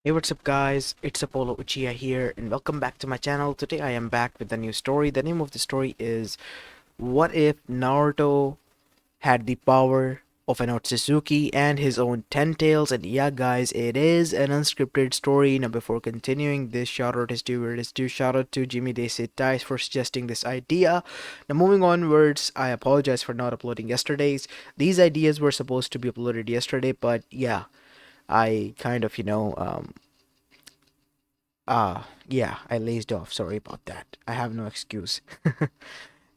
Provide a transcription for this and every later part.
Hey, what's up guys, it's Apollo Uchiha here and welcome back to my channel. Today I am back with a new story. The name of the story is What If Naruto Had the Power of an Otsutski and His Own 10 Tails. And yeah guys, it is an unscripted story. Now before continuing, this shout out is due shout out to Jimmy Desitais for suggesting this idea. Now moving onwards, I apologize for not uploading yesterday's. These ideas were supposed to be uploaded yesterday, but yeah, I kind of, yeah, I lazed off. Sorry about that. I have no excuse.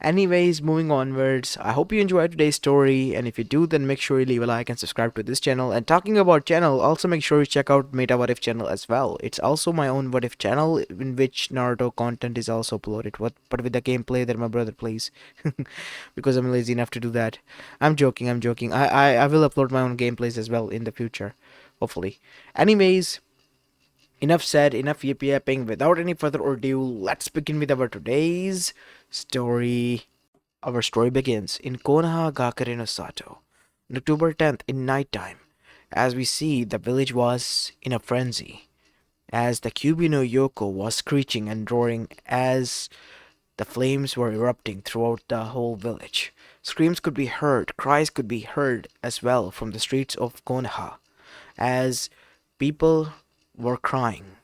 Anyways, moving onwards, I hope you enjoyed today's story, and if you do, then make sure you leave a like and subscribe to this channel. And talking about channel, also make sure you check out Meta What If channel as well. It's also my own What If channel, in which Naruto content is also uploaded, but with the gameplay that my brother plays, because I'm lazy enough to do that. I'm joking, I'm joking. I will upload my own gameplays as well in the future, hopefully. Anyways, enough said, enough yip yapping. Without any further ado, let's begin with our today's story. Our story begins in Konoha Gakure no Sato, on October 10th in nighttime. As we see, the village was in a frenzy, as the Kyubi no Yoko was screeching and roaring as the flames were erupting throughout the whole village. Screams could be heard, cries could be heard as well from the streets of Konoha, as people were crying,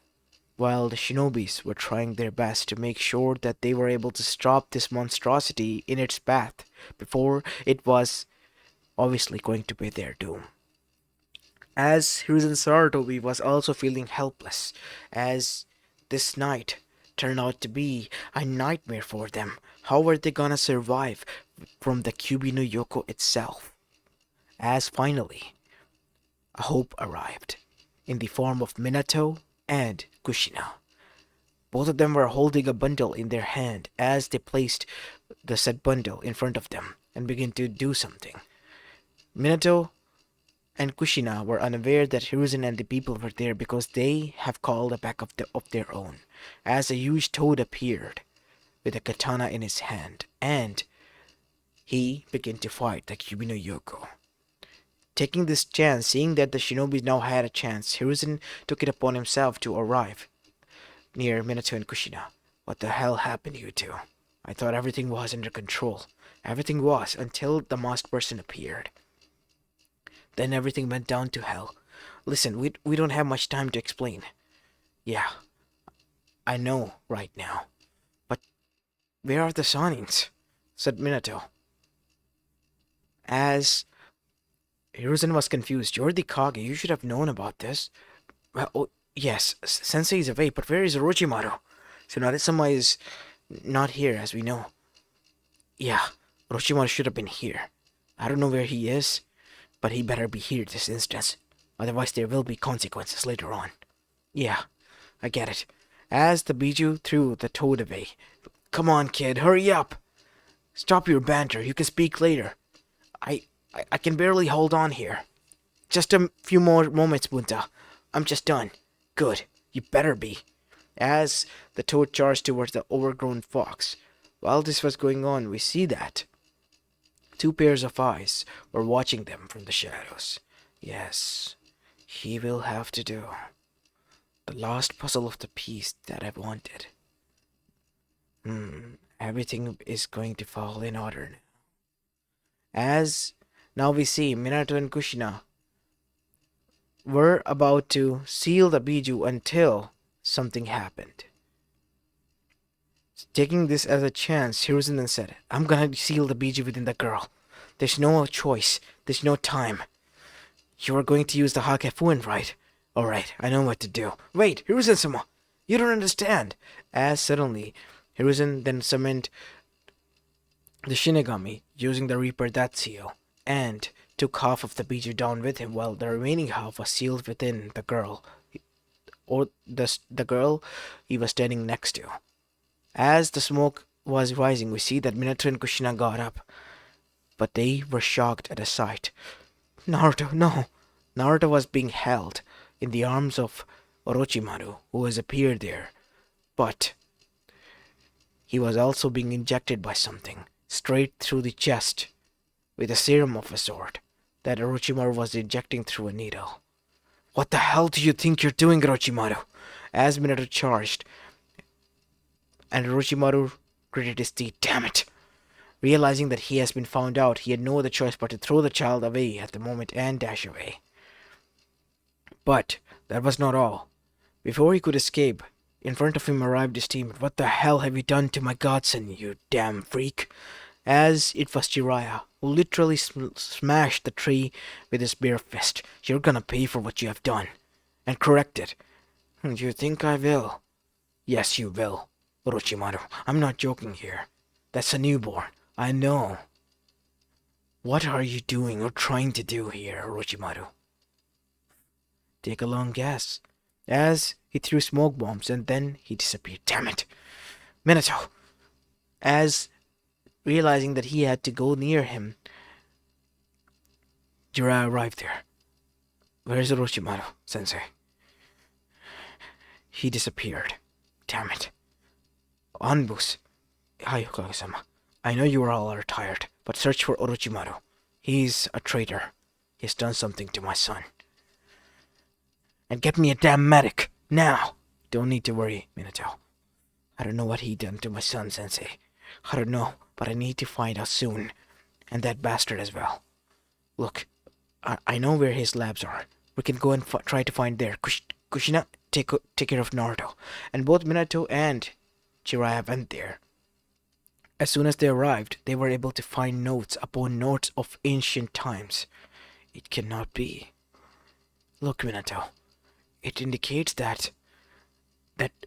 while the shinobis were trying their best to make sure that they were able to stop this monstrosity in its path before it was obviously going to be their doom. As Hiruzen Sarutobi was also feeling helpless, as this night turned out to be a nightmare for them. How were they gonna survive from the Kyubi no Yoko itself? As finally, a hope arrived in the form of Minato and Kushina. Both of them were holding a bundle in their hand as they placed the said bundle in front of them and began to do something. Minato and Kushina were unaware that Hiruzen and the people were there because they have called a pack of their own, as a huge toad appeared with a katana in his hand, and he began to fight the Kyubi no Yoko. Taking this chance, seeing that the shinobi now had a chance, Hiruzen took it upon himself to arrive near Minato and Kushina. What the hell happened to you two? I thought everything was under control. Everything was, until the masked person appeared. Then everything went down to hell. Listen, we don't have much time to explain. Yeah, I know right now. But where are the Sanins? Said Minato. As Hiruzen was confused. You're the Kage. You should have known about this. Well, oh, yes, Sensei is away, but where is Orochimaru? So Narisama is not here, as we know. Yeah, Orochimaru should have been here. I don't know where he is, but he better be here this instance. Otherwise there will be consequences later on. Yeah, I get it. As the Biju threw the toad away. Come on, kid, hurry up! Stop your banter, you can speak later. I can barely hold on here. Just a few more moments, Bunta. I'm just done. Good. You better be. As the toad charged towards the overgrown fox. While this was going on, we see that two pairs of eyes were watching them from the shadows. Yes, he will have to do the last puzzle of the piece that I wanted. Everything is going to fall in order now. As now we see Minato and Kushina were about to seal the Biju until something happened. Taking this as a chance, Hiruzen then said, I'm gonna seal the Biju within the girl. There's no choice. There's no time. You are going to use the Hakefuin, right? Alright, I know what to do. Wait, Hiruzen-sama! You don't understand! As suddenly, Hiruzen then summoned the Shinigami using the Reaper Death Seal, and took half of the Biju down with him, while the remaining half was sealed within the girl, or the girl he was standing next to. As the smoke was rising, we see that Minato and Kushina got up, but they were shocked at the sight. Naruto, no! Naruto was being held in the arms of Orochimaru, who has appeared there, but he was also being injected by something, straight through the chest, with a serum of a sort that Orochimaru was injecting through a needle. What the hell do you think you're doing, Orochimaru? As Minato charged, and Orochimaru gritted his teeth. Damn it! Realizing that he has been found out, he had no other choice but to throw the child away at the moment and dash away. But that was not all. Before he could escape, in front of him arrived his team. What the hell have you done to my godson, you damn freak? As it was Jiraiya, who literally smashed the tree with his bare fist. You're gonna pay for what you have done. And correct it. Do you think I will? Yes, you will, Orochimaru. I'm not joking here. That's a newborn. I know. What are you doing or trying to do here, Orochimaru? Take a long guess. As he threw smoke bombs and then he disappeared. Damn it! Minato! As realizing that he had to go near him, Jiraiya arrived there. Where's Orochimaru, sensei? He disappeared. Damn it. Anbus. Hi, Hokage-sama. I know you all are tired, but search for Orochimaru. He's a traitor. He's done something to my son. And get me a damn medic, now! Don't need to worry, Minato. I don't know what he done to my son, sensei. I don't know, but I need to find out soon. And that bastard as well. Look, I know where his labs are. We can go and try to find there. Kushina, take care of Naruto. And both Minato and Jiraiya went there. As soon as they arrived, they were able to find notes upon notes of ancient times. It cannot be. Look, Minato. It indicates that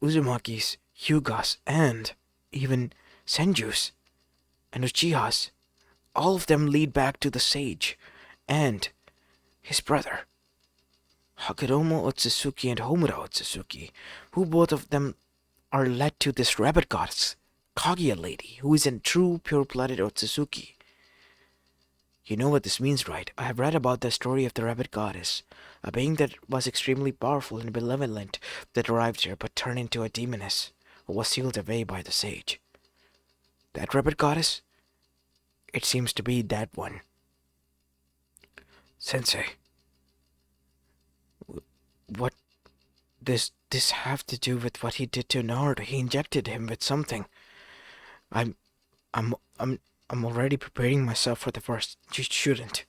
Uzumaki's, Hyuga's, and even Senju's and Uchiha's, all of them lead back to the sage and his brother, Hakuromo Otsutsuki and Homura Otsutsuki, who both of them are led to this rabbit goddess, Kaguya lady, who is a true pure-blooded Otsutsuki. You know what this means, right? I have read about the story of the rabbit goddess, a being that was extremely powerful and benevolent that arrived here but turned into a demoness who was sealed away by the sage. That rabbit goddess? It seems to be that one. Sensei, what does this have to do with what he did to Naruto? He injected him with something. I'm already preparing myself for the worst. You shouldn't.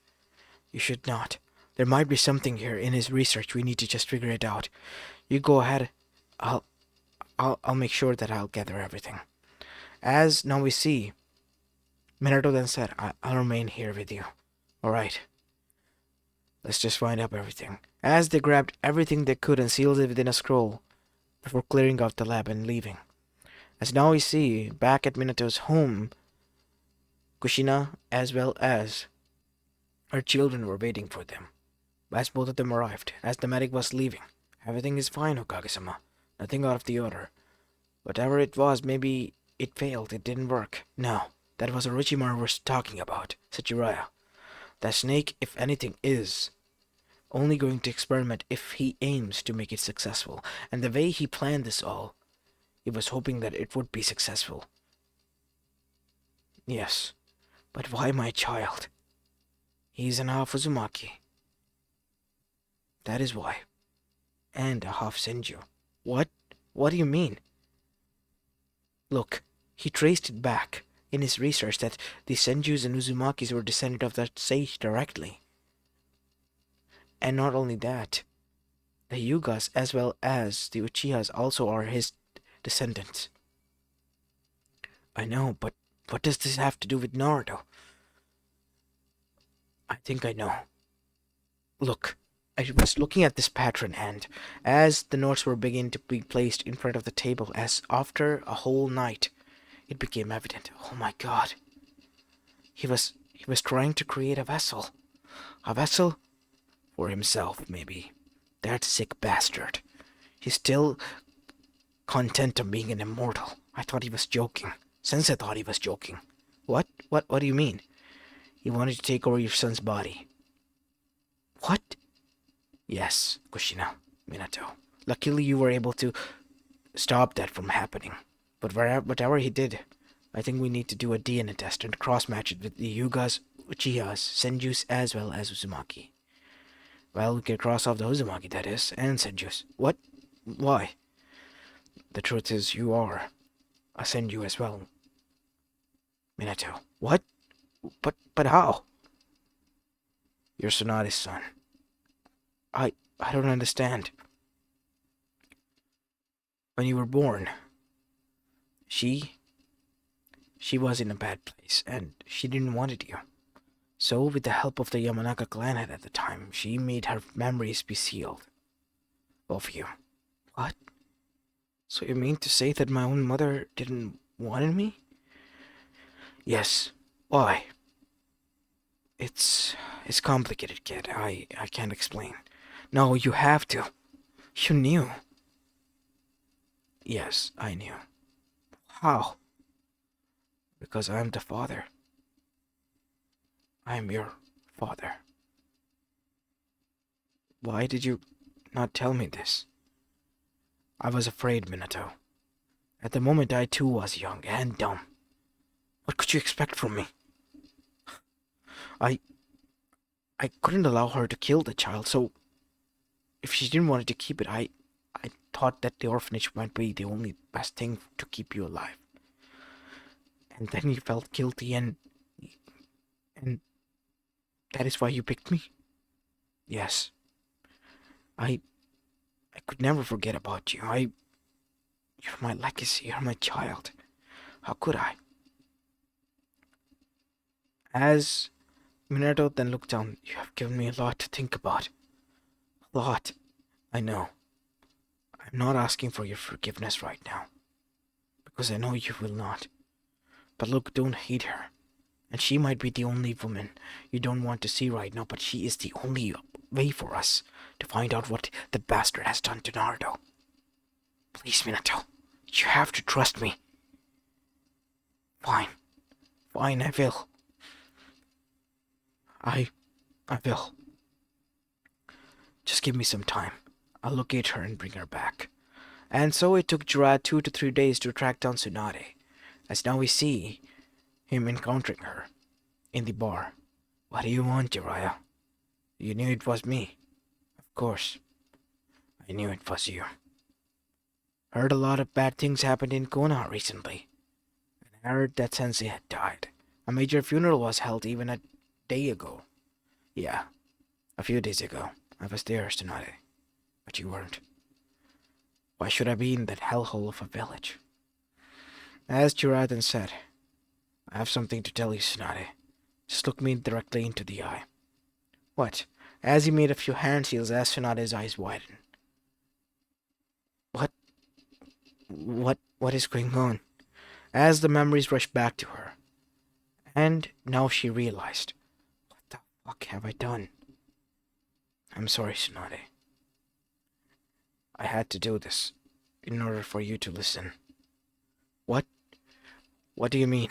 You should not. There might be something here in his research. We need to just figure it out. You go ahead. I'll make sure that I'll gather everything. As now we see, Minato then said, I'll remain here with you. Alright. Let's just find out everything. As they grabbed everything they could and sealed it within a scroll before clearing out the lab and leaving. As now we see, back at Minato's home, Kushina as well as her children were waiting for them. As both of them arrived, as the medic was leaving. Everything is fine, Hokage-sama. Nothing out of the order. Whatever it was, maybe it failed, it didn't work. No, that was Orochimaru was talking about, said Jiraiya. That snake, if anything, is only going to experiment if he aims to make it successful. And the way he planned this all, he was hoping that it would be successful. Yes, but why my child? He's an half Uzumaki. That is why. And a half Shinju. What? What do you mean? Look, he traced it back in his research that the Senjus and Uzumakis were descended of that sage directly. And not only that, the Hyugas as well as the Uchihas also are his descendants. I know, but what does this have to do with Naruto? I think I know. Look, I was looking at this pattern, and as the notes were beginning to be placed in front of the table, as after a whole night, it became evident. Oh my God. He was trying to create a vessel. A vessel for himself, maybe. That sick bastard. He's still content of being an immortal. I thought he was joking. Sensei thought he was joking. What do you mean? He wanted to take over your son's body. What? Yes, Kushina, Minato. Luckily you were able to stop that from happening. But whatever he did, I think we need to do a DNA test and cross-match it with the Hyugas, Uchihas, Senjus, as well as Uzumaki. Well, we can cross off the Uzumaki, that is, and Senju's. What? Why? The truth is, you are a Senju as well, Minato. What? But how? You're Tsunade's son. I don't understand. When you were born, she she was in a bad place, and she didn't wanted you. So, with the help of the Yamanaka clan head at the time, she made her memories be sealed of you. What? So you mean to say that my own mother didn't want me? Yes. Why? It's complicated, kid. I can't explain. No, you have to. You knew. Yes, I knew. How? Because I'm the father. I'm your father. Why did you not tell me this? I was afraid, Minato. At the moment, I too was young and dumb. What could you expect from me? I I couldn't allow her to kill the child, so if she didn't want to keep it, I thought that the orphanage might be the only best thing to keep you alive. And then you felt guilty and that is why you picked me? Yes. I I could never forget about you. You're my legacy, you're my child. How could I? As Minato then looked down, you have given me a lot to think about. A lot. I know. I'm not asking for your forgiveness right now, because I know you will not. But look, don't hate her. And she might be the only woman you don't want to see right now, but she is the only way for us to find out what the bastard has done to Naruto. Please, Minato, you have to trust me. Fine. Fine, I will. I will. Just give me some time. I'll locate her and bring her back. And so it took Jiraiya 2 to 3 days to track down Tsunade, as now we see him encountering her in the bar. What do you want, Jiraiya? You knew it was me. Of course. I knew it was you. Heard a lot of bad things happened in Konoha recently. And I heard that Sensei had died. A major funeral was held even a day ago. Yeah, a few days ago. I was there, Tsunade. But you weren't. Why should I be in that hellhole of a village? As Jiraiya then said, I have something to tell you, Tsunade. Just look me directly into the eye. What? As he made a few hand seals as Tsunade's eyes widened. What is going on? As the memories rushed back to her. And now she realized, what the fuck have I done? I'm sorry, Tsunade. I had to do this in order for you to listen. What? What do you mean?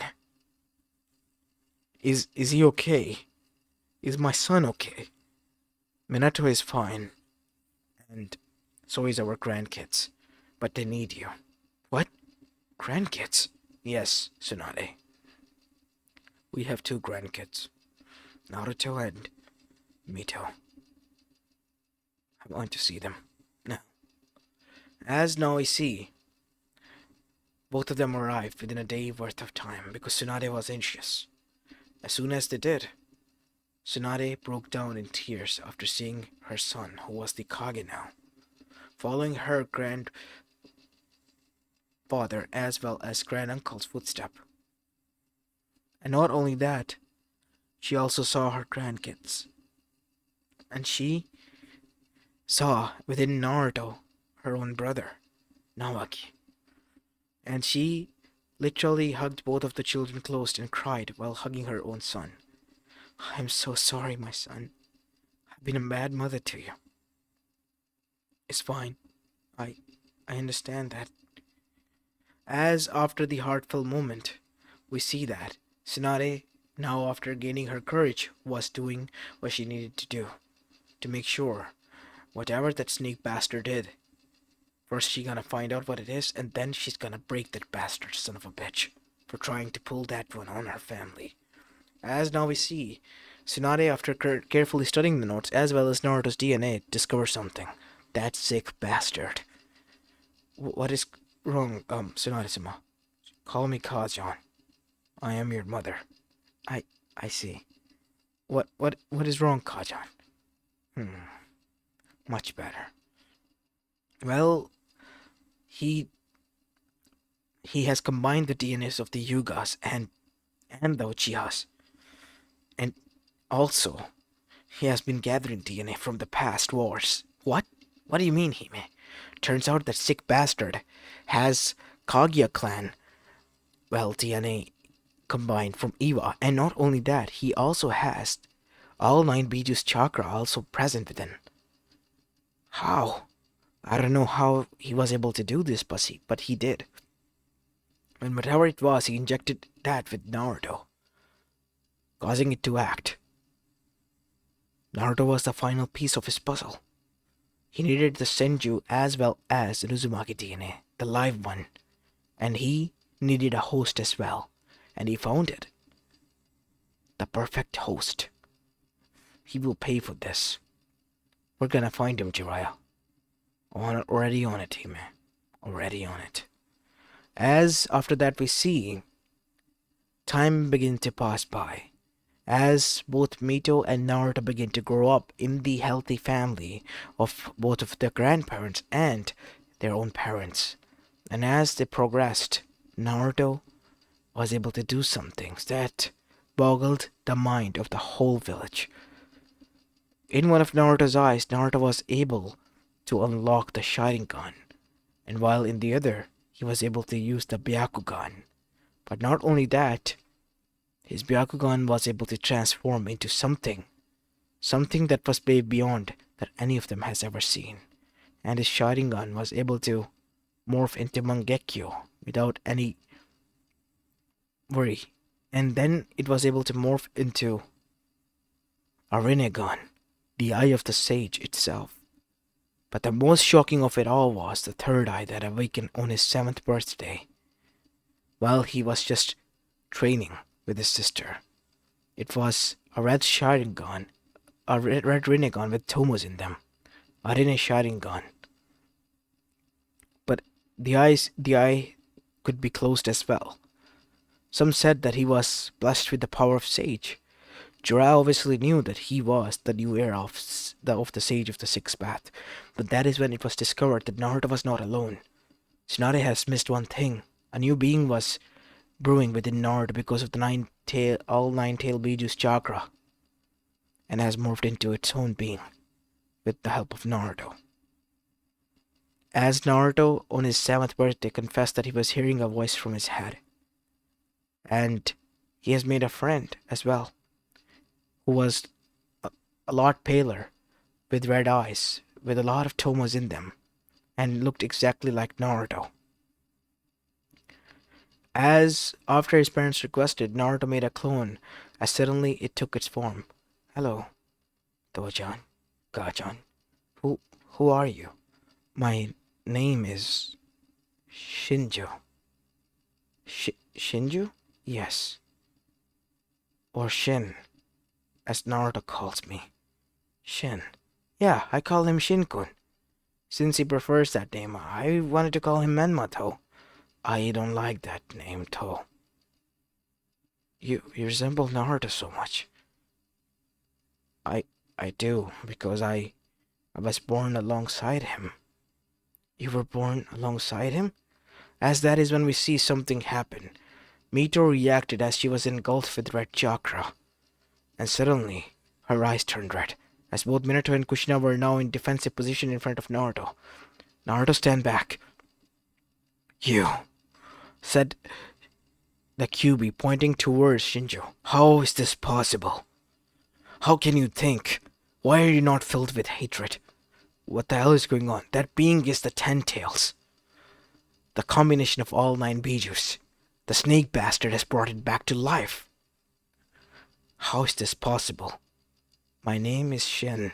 Is he okay? Is my son okay? Minato is fine. And so is our grandkids. But they need you. What? Grandkids? Yes, Tsunade. We have 2 grandkids. Naruto and Mito. I want to see them. Now. As now I see, both of them arrived within a day worth of time because Tsunade was anxious. As soon as they did, Tsunade broke down in tears after seeing her son, who was the Kage now, following her grandfather as well as granduncle's footstep. And not only that, she also saw her grandkids. And she saw within Naruto her own brother, Naoki. And she literally hugged both of the children close and cried while hugging her own son. I'm so sorry, my son. I've been a bad mother to you. It's fine. I understand that. As after the heartfelt moment, we see that Tsunade, now after gaining her courage, was doing what she needed to do to make sure whatever that snake bastard did, first she's gonna find out what it is, and then she's gonna break that bastard son of a bitch for trying to pull that one on her family. As now we see, Tsunade, after carefully studying the notes as well as Naruto's DNA, discovers something. That sick bastard. What is wrong, Tsunade-sama? Call me Kajan. I am your mother. I I see. What is wrong, Kajan? Hmm, much better. Well, he he has combined the DNAs of the Yugas and the Uchihas, and also he has been gathering DNA from the past wars. What? What do you mean, Hime? Turns out that sick bastard has Kaguya clan, well, DNA combined from Eva, and not only that, he also has all 9 Bijus chakra also present within. How? I don't know how he was able to do this, but he did. And whatever it was, he injected that with Naruto, causing it to act. Naruto was the final piece of his puzzle. He needed the Senju as well as the Uzumaki DNA, the live one, and he needed a host as well, and he found it. The perfect host. He will pay for this. We're gonna find him, Jiraiya. Already on it, Hime. Already on it. As after that we see time begin to pass by. As both Mito and Naruto begin to grow up in the healthy family of both of their grandparents and their own parents. And as they progressed, Naruto was able to do some things that boggled the mind of the whole village. In one of Naruto's eyes, Naruto was able to unlock the Sharingan, and while in the other, he was able to use the Byakugan. But not only that, his Byakugan was able to transform into something that was way beyond that any of them has ever seen. And his Sharingan was able to morph into Mangekyo without any worry. And then it was able to morph into a Rinnegan, the Eye of the Sage itself. But the most shocking of it all was the third eye that awakened on his 7th birthday, while he was just training with his sister. It was a red Sharingan, a red Rinnegan with Tomos in them, a Rinne Sharingan. But the eye could be closed as well. Some said that he was blessed with the power of Sage. Jiraiya obviously knew that he was the new heir of the Sage of the Sixth Path, but that is when it was discovered that Naruto was not alone. Tsunade has missed one thing. A new being was brewing within Naruto because of the all 9 tail Biju's chakra, and has morphed into its own being with the help of Naruto. As Naruto, on his 7th birthday, confessed that he was hearing a voice from his head, and he has made a friend as well, who was a lot paler, with red eyes, with a lot of tomos in them, and looked exactly like Naruto. As after his parents requested, Naruto made a clone, as suddenly it took its form. Hello, Tojan, Gajan. Who are you? My name is Shinju. Shinju? Yes. Or Shin, as Naruto calls me. Shin. Yeah, I call him Shin-kun. Since he prefers that name, I wanted to call him Menma-to. I don't like that name, To. You resemble Naruto so much. I do, because I was born alongside him. You were born alongside him? As that is when we see something happen. Mito reacted as she was engulfed with red chakra. And suddenly, her eyes turned red, as both Minato and Kushina were now in defensive position in front of Naruto. Naruto, stand back. You, said the QB, pointing towards Shinju. How is this possible? How can you think? Why are you not filled with hatred? What the hell is going on? That being is the 10 tails. The combination of all 9 Bijus. The snake bastard has brought it back to life. How is this possible? My name is Shin,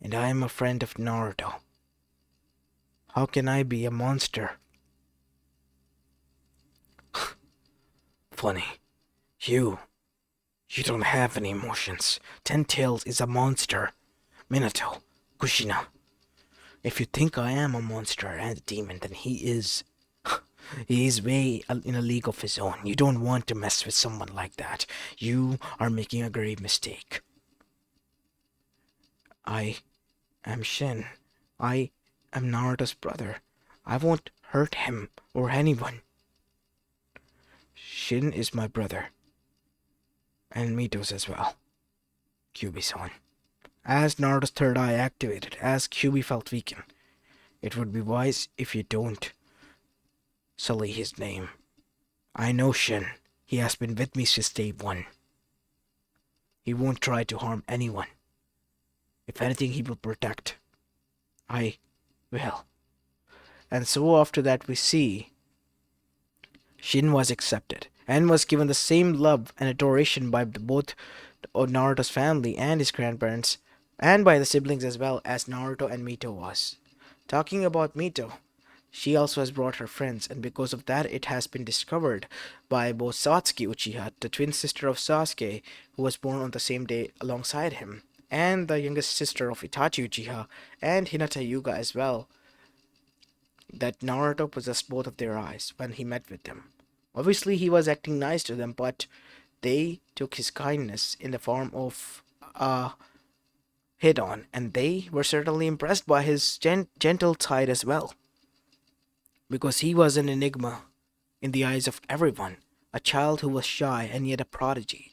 and I am a friend of Naruto. How can I be a monster? Funny. You You don't have any emotions. Ten Tails is a monster. Minato, Kushina. If you think I am a monster and a demon, then he is. He is way in a league of his own. You don't want to mess with someone like that. You are making a grave mistake. I am Shin. I am Naruto's brother. I won't hurt him or anyone. Shin is my brother. And Mito's as well. Kyuubi-san. As Naruto's third eye activated, as Kyuubi felt weakened, it would be wise if you don't sully his name. I know Shin. He has been with me since day one. He won't try to harm anyone. If anything, he will protect. I will. And so after that we see Shin was accepted and was given the same love and adoration by both Naruto's family and his grandparents, and by the siblings as well as Naruto and Mito was. Talking about Mito, she also has brought her friends, and because of that it has been discovered by both Satsuki Uchiha, the twin sister of Sasuke, who was born on the same day alongside him, and the youngest sister of Itachi Uchiha, and Hinata Yuga as well, that Naruto possessed both of their eyes when he met with them. Obviously he was acting nice to them, but they took his kindness in the form of a hit on, and they were certainly impressed by his gentle side as well, because he was an enigma in the eyes of everyone, a child who was shy and yet a prodigy,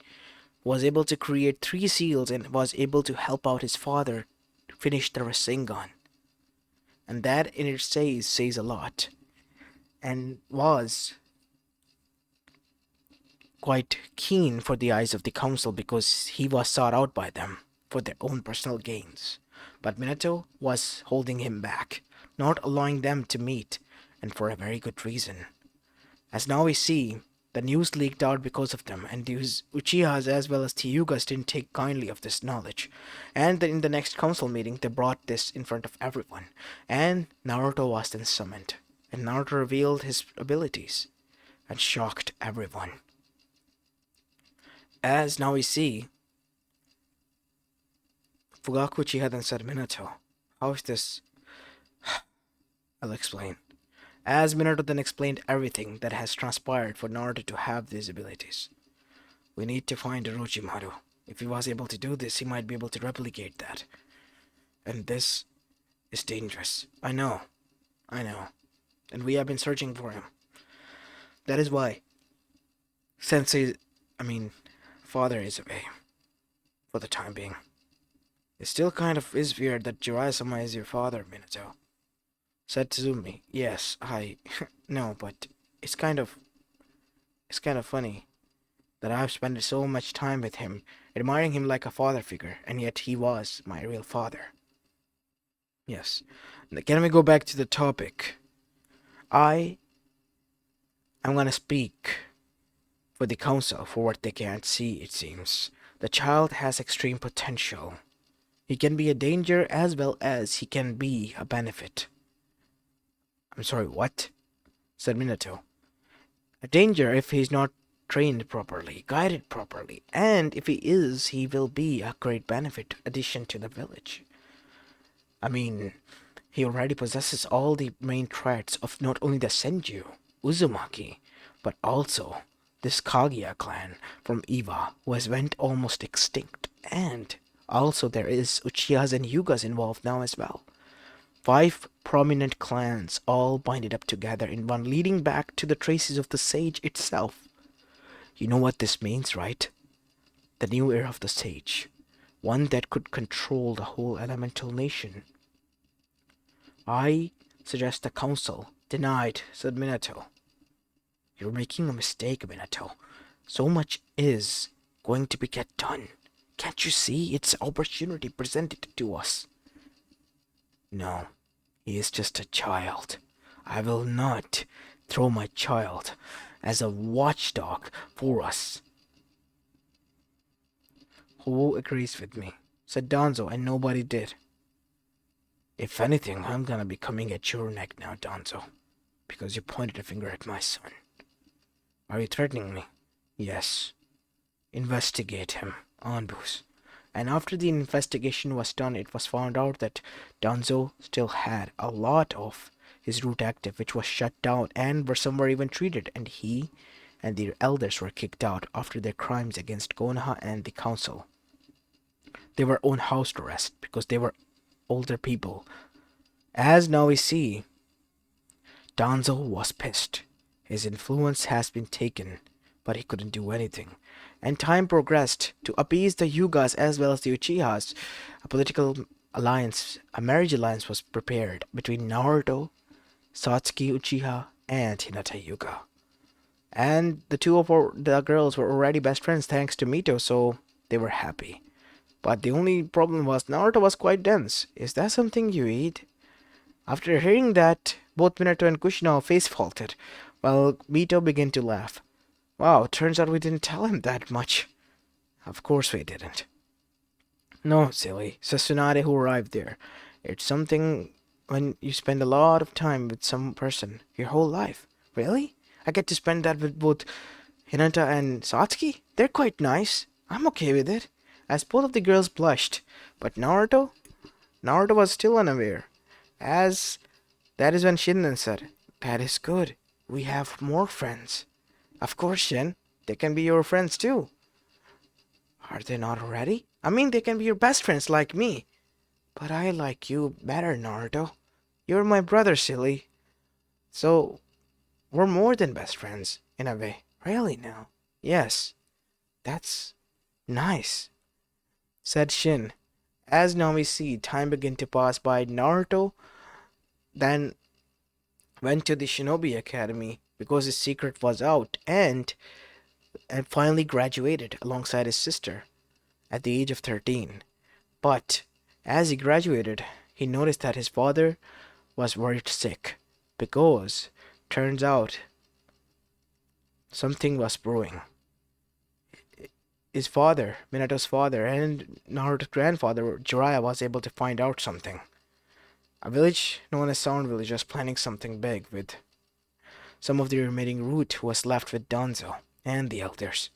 was able to create 3 seals and was able to help out his father finish the Rasengan. And that in it says a lot, and was quite keen for the eyes of the council because he was sought out by them for their own personal gains. But Minato was holding him back, not allowing them to meet, and for a very good reason. As now we see, the news leaked out because of them, and these Uchihas as well as Hyugas didn't take kindly of this knowledge. And in the next council meeting, they brought this in front of everyone, and Naruto was then summoned, and Naruto revealed his abilities, and shocked everyone. As now we see, Fugaku Uchiha then said, Minato, how is this? I'll explain. As Minato then explained everything that has transpired for Naruto to have these abilities. We need to find Orochimaru. If he was able to do this, he might be able to replicate that. And this is dangerous. I know. And we have been searching for him. That is why Father is away. For the time being. It still kind of is weird that Jiraiya-sama is your father, Minato. Said Tsuzumi. Yes, I no, but it's kind of funny that I've spent so much time with him, admiring him like a father figure, and yet he was my real father. Yes. Can we go back to the topic? I'm gonna speak for the council for what they can't see, it seems. The child has extreme potential. He can be a danger as well as he can be a benefit. I'm sorry, what? Said Minato. A danger if he's not trained properly, guided properly, and if he is, he will be a great benefit addition to the village. I mean, he already possesses all the main traits of not only the Senju, Uzumaki, but also this Kaguya clan from Iwa, who has went almost extinct, and also there is Uchihas and Hyugas involved now as well. 5 prominent clans all binded up together in one, leading back to the traces of the sage itself. You know what this means, right? The new era of the sage. One that could control the whole elemental nation. I suggest the council. Denied, said Minato. You're making a mistake, Minato. So much is going to get done. Can't you see? It's an opportunity presented to us. No, he is just a child. I will not throw my child as a watchdog for us. Who agrees with me? Said Danzo, and nobody did. If anything, I'm gonna be coming at your neck now, Danzo, because you pointed a finger at my son. Are you threatening me? Yes. investigate him on booze. And after the investigation was done, it was found out that Danzo still had a lot of his root active, which was shut down and were somewhere even treated, and he and their elders were kicked out after their crimes against Konoha and the council. They were on house arrest because they were older people. As now we see, Danzo was pissed. His influence has been taken, but he couldn't do anything. And time progressed. To appease the Yugas as well as the Uchihas, a political alliance, a marriage alliance was prepared between Naruto, Satsuki Uchiha, and Hinata Yuga. And the two of the girls were already best friends thanks to Mito, so they were happy. But the only problem was Naruto was quite dense. Is that something you eat? After hearing that, both Minato and Kushina face faulted, while Mito began to laugh. Wow, turns out we didn't tell him that much. Of course we didn't. No, silly. Sasuke who arrived there. It's something when you spend a lot of time with some person your whole life. Really? I get to spend that with both Hinata and Satsuki? They're quite nice. I'm okay with it. As both of the girls blushed. But Naruto? Naruto was still unaware. As that is when Shinnen said, "That is good. We have more friends." "Of course, Shin. They can be your friends too." "Are they not already? I mean, they can be your best friends like me." "But I like you better, Naruto. You're my brother, silly. So, we're more than best friends, in a way." "Really now?" "Yes. That's nice," said Shin. As now we see, time began to pass by. Naruto then went to the Shinobi Academy because his secret was out and finally graduated alongside his sister at the age of 13. But as he graduated, he noticed that his father was worried sick because turns out something was brewing. His father, Minato's father, and Naruto's grandfather, Jiraiya, was able to find out something. A village known as Sound Village was planning something big with some of the remaining root who was left with Danzo and the elders.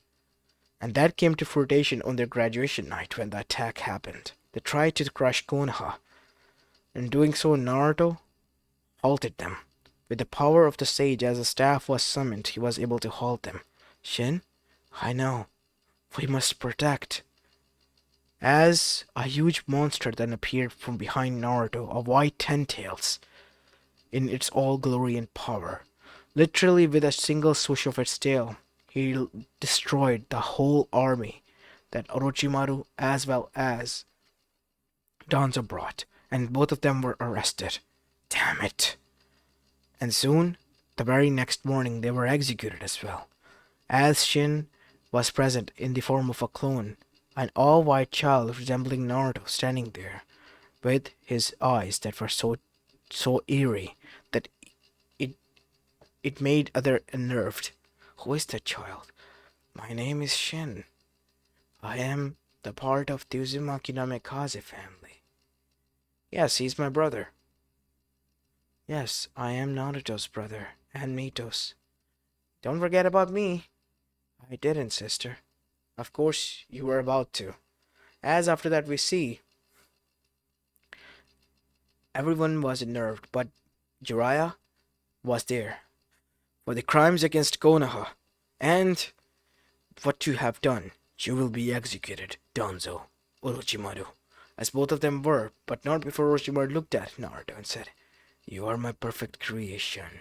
And that came to fruition on their graduation night when the attack happened. They tried to crush Konoha. In doing so, Naruto halted them. With the power of the sage, as a staff was summoned, he was able to halt them. "Shin, I know. We must protect." As a huge monster then appeared from behind Naruto, a white ten-tails, in its all glory and power. Literally, with a single swoosh of its tail, he destroyed the whole army that Orochimaru as well as Danzo brought, and both of them were arrested. Damn it. And soon, the very next morning, they were executed as well. As Shin was present in the form of a clone, an all-white child resembling Naruto standing there, with his eyes that were so eerie that it it made other unnerved. "Who is that child?" "My name is Shin. I am the part of the Uzumaki Namikaze family." "Yes, he's my brother." "Yes, I am Naruto's brother, and Mito's." "Don't forget about me." "I didn't, sister." "Of course you were about to." As after that we see, everyone was unnerved, but Jiraiya was there for the crimes against Konoha, and what you have done, you will be executed, Danzo, Orochimaru, as both of them were, but not before Orochimaru looked at Naruto and said, "You are my perfect creation."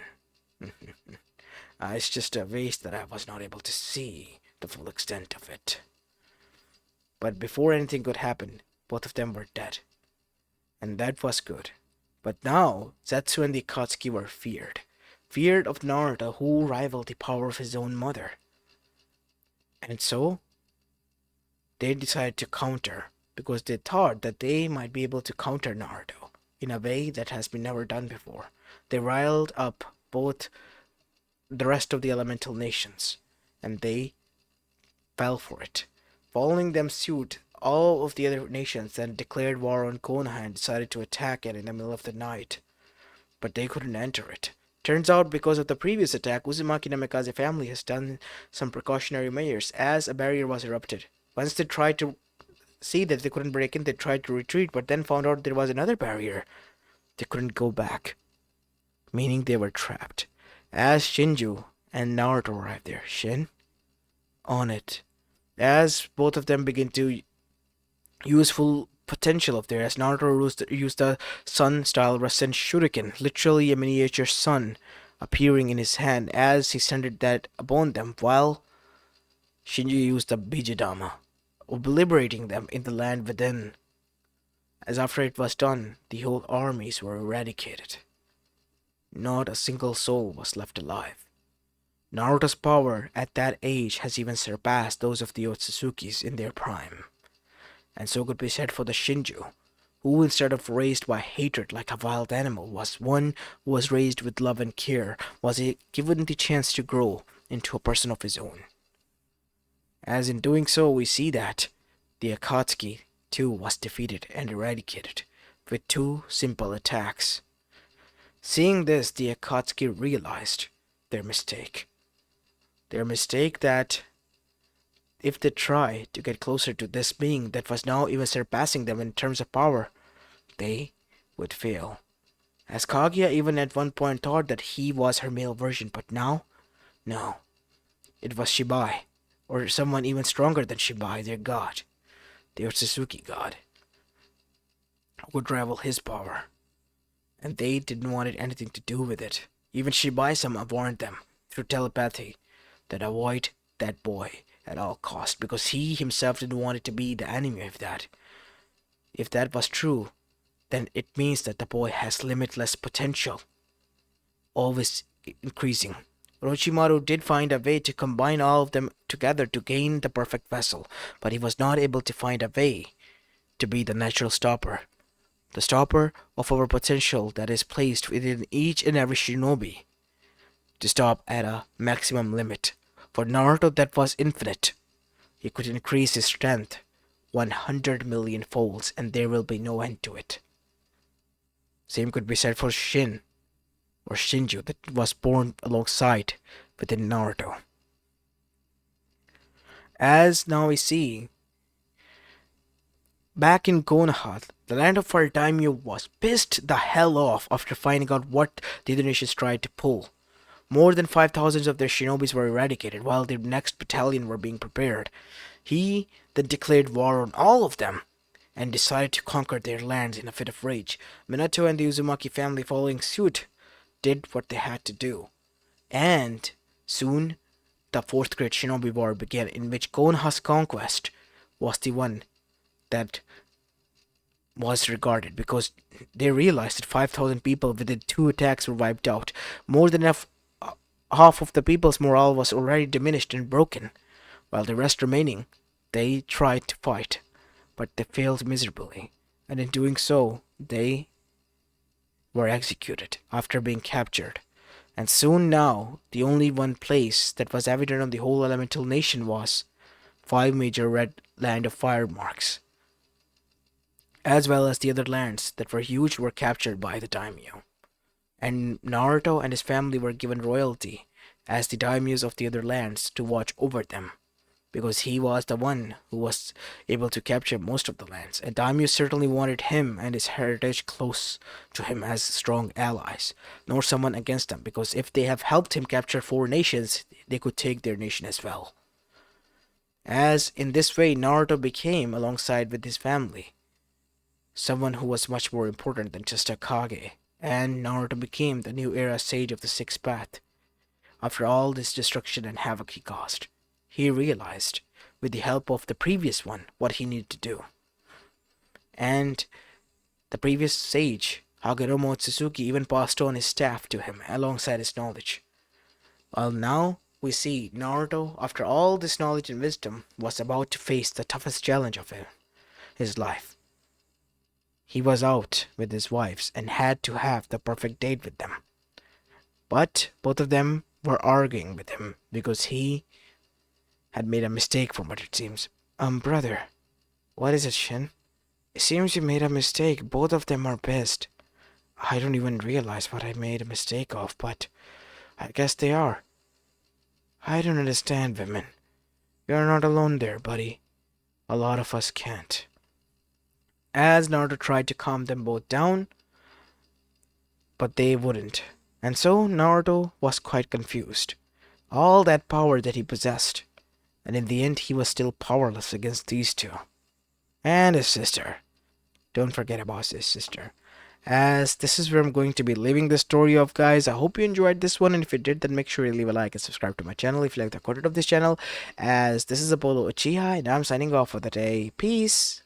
It's just a waste that I was not able to see the full extent of it. But before anything could happen, both of them were dead. And that was good. But now, Zetsu and the Akatsuki were feared. Feared of Naruto, who rivaled the power of his own mother. And so, they decided to counter, because they thought that they might be able to counter Naruto in a way that has been never done before. They riled up both the rest of the elemental nations, and they fell for it. Following them suit, all of the other nations then declared war on Konoha and decided to attack it in the middle of the night. But they couldn't enter it. Turns out, because of the previous attack, Uzumaki Namikaze family has done some precautionary measures as a barrier was erupted. Once they tried to see that they couldn't break in, they tried to retreat, but then found out there was another barrier. They couldn't go back, meaning they were trapped. As Shinju and Naruto arrived there, Shin, on it. As both of them begin to use full potential of theirs, Naruto used the sun-style Rasen Shuriken, literally a miniature sun, appearing in his hand as he centered that upon them, while Shinju used the Bijidama, obliterating them in the land within. As after it was done, the whole armies were eradicated. Not a single soul was left alive. Naruto's power at that age has even surpassed those of the Otsutskis in their prime. And so could be said for the Shinju, who instead of raised by hatred like a wild animal was one who was raised with love and care, was given the chance to grow into a person of his own. As in doing so, we see that the Akatsuki too was defeated and eradicated with two simple attacks. Seeing this, the Akatsuki realized their mistake. Their mistake that if they try to get closer to this being that was now even surpassing them in terms of power, they would fail. As Kaguya even at one point thought that he was her male version, but now, no. It was Shibai, or someone even stronger than Shibai, their god, the Otsutsuki god, who would rival his power. And they didn't want anything to do with it. Even Shibai-sama warned them through telepathy that avoid that boy at all costs, because he himself didn't want it to be the enemy of that. If that was true, then it means that the boy has limitless potential, always increasing. Orochimaru did find a way to combine all of them together to gain the perfect vessel, but he was not able to find a way to be the natural stopper. The stopper of our potential that is placed within each and every shinobi to stop at a maximum limit. For Naruto, that was infinite. He could increase his strength 100 million folds and there will be no end to it. Same could be said for Shin or Shinju that was born alongside within Naruto. As now we see, back in Konoha, the land of our daimyo was pissed the hell off after finding out what the other nations tried to pull. More than 5,000 of their shinobis were eradicated while their next battalion were being prepared. He then declared war on all of them and decided to conquer their lands in a fit of rage. Minato and the Uzumaki family, following suit, did what they had to do. And soon, the Fourth Great Shinobi War began, in which Konoha's conquest was the one that was regarded, because they realized that 5,000 people within 2 attacks were wiped out. More than half of the people's morale was already diminished and broken, while the rest remaining, they tried to fight, but they failed miserably, and in doing so, they were executed after being captured. And soon now, the only one place that was evident on the whole elemental nation was 5 major red land of fire marks, as well as the other lands that were huge were captured by the daimyo. And Naruto and his family were given royalty as the daimyos of the other lands to watch over them, because he was the one who was able to capture most of the lands, and daimyo certainly wanted him and his heritage close to him as strong allies, nor someone against them, because if they have helped him capture 4 nations, they could take their nation as well. As in this way, Naruto became, alongside with his family, someone who was much more important than just a Kage, and Naruto became the new era sage of the Sixth Path. After all this destruction and havoc he caused, he realized, with the help of the previous one, what he needed to do. And the previous sage, Hagoromo Otsutsuki, even passed on his staff to him alongside his knowledge. While now we see Naruto, after all this knowledge and wisdom, was about to face the toughest challenge of his life. He was out with his wives and had to have the perfect date with them. But both of them were arguing with him because he had made a mistake, from what it seems. Brother, what is it, Shin? It seems you made a mistake. Both of them are pissed. I don't even realize what I made a mistake of, but I guess they are. I don't understand women. You're not alone there, buddy. A lot of us can't. As Naruto tried to calm them both down, but they wouldn't. And so Naruto was quite confused. All that power that he possessed, and in the end he was still powerless against these two. And his sister. Don't forget about his sister. As this is where I'm going to be leaving the story of, guys. I hope you enjoyed this one, and if you did, then make sure you leave a like and subscribe to my channel if you like the content of this channel. As this is Apollo Uchiha, and I'm signing off for the day. Peace.